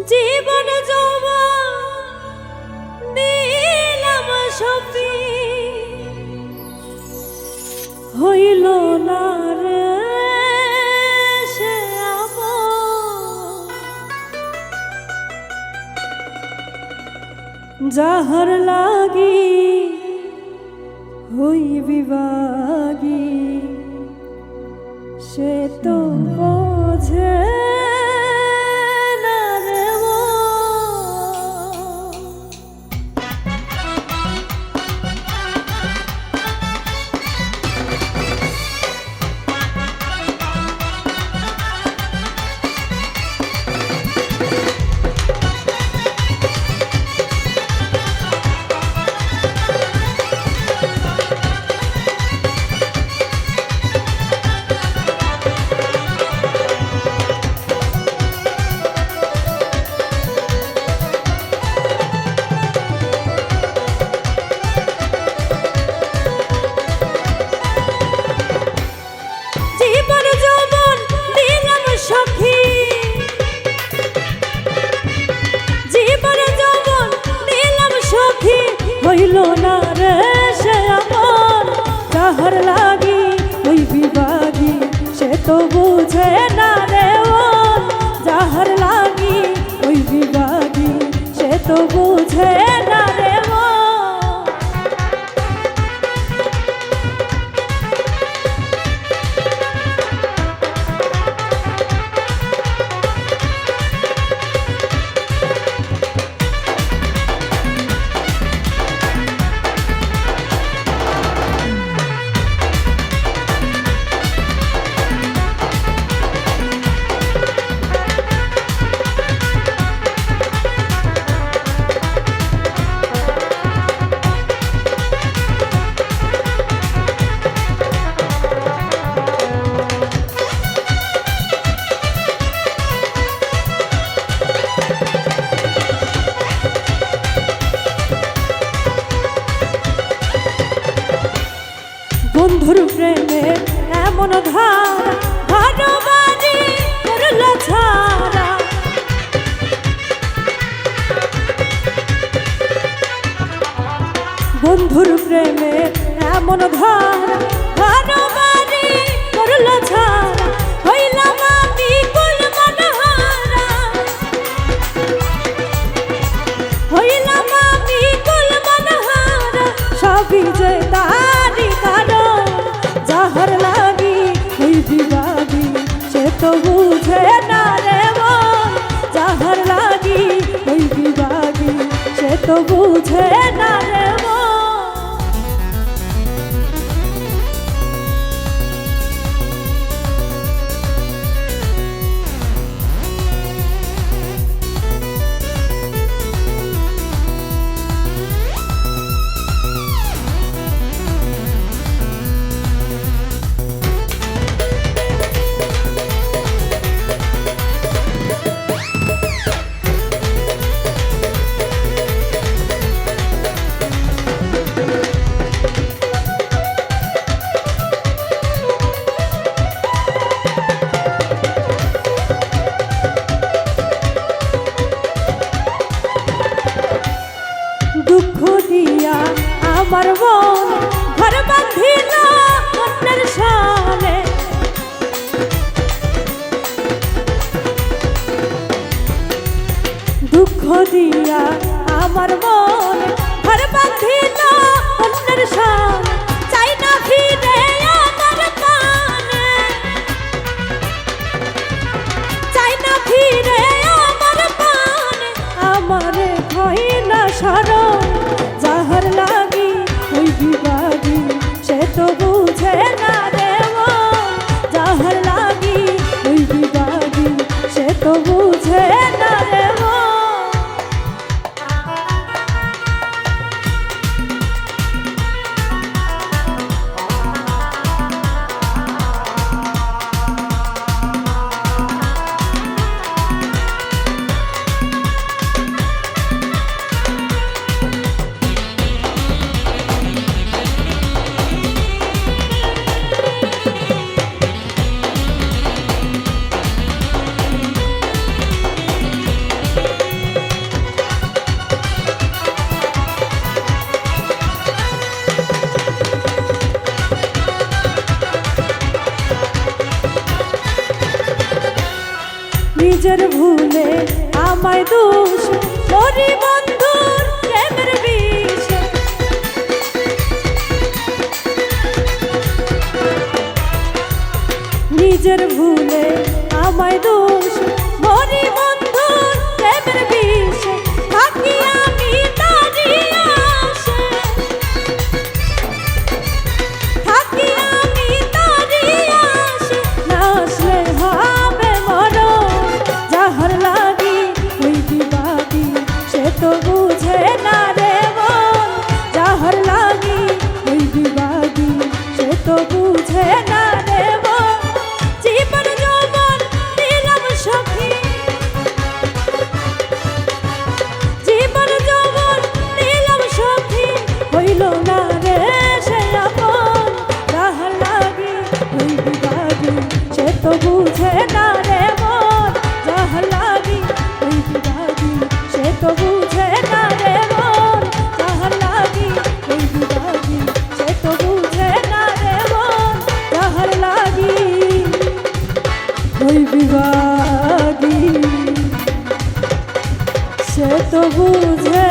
জীবন যৌবন দিলাম সপি হইল না রে সে যাহার লাগি হই বিভাগী সে তো বোঝে না রে হইল না রে সে আমার যাহার লাগি ওই বিভাগী সে তো বুঝে না রে ও যাহার লাগি ওই বিভাগী সে তো বুঝে না রে ও বন্ধুর প্রেমে এমন ধারা ভালোবাজি করল ছাড়া বন্ধুর প্রেমে এমন ধারা ভালোবাজি করল ছাড়া হইলাম আমি কুলমানহারা হইলাম আমি কুলমানহারা সবই যে তারি কারণ যাহার লাগি ওই বিভাগী সে তো বুঝে না রে মন যাহার লাগি ওই বিভাগী সে তো বুঝে না রে মন দুঃখ দিয়া আমার মন ঘর বাঁধিল অন্যের সালে দুঃখ দিয়া আমার মন ঘর বাঁধিল অন্যের সালে চাই না ফিরে আমার পানে চাই না ফিরে আমার পানে আমারে কই না শরণ যাহার লাগি ওই বিভাগী সে তো বুঝে না রে মন যাহার লাগি ওই বিভাগী সে তো বুঝে না রে মন নিজের ভুলে আমায় দোষ মরি বন্ধুর প্রেমের বিষে নিজের ভুলে আমায় দোষ মরি বন্ধুর প্রেমের বিষে থাকি আমি তারি আশে থাকি আমি তারি আশে না আসলে হবে মরণ যাহার লাগি ওই বিবাদী সে তো বুঝে না রে মন যাহার লাগি ওই বিবাদী সে তো বুঝে না রে মন জীবন যৌবন দিলাম সখী জীবন যৌবন দিলাম সখী হইল না রে সে আপন যাহার লাগি ওই বিবাদী সে তো বুঝে না রে মন যাহার লাগি ওই বিবাদী সে তো বুঝে না রে মন যাহার লাগি ওই বিবাদী সে তো বুঝে না রে মন যাহার লাগি ওই বিবাদী সে তো বুঝে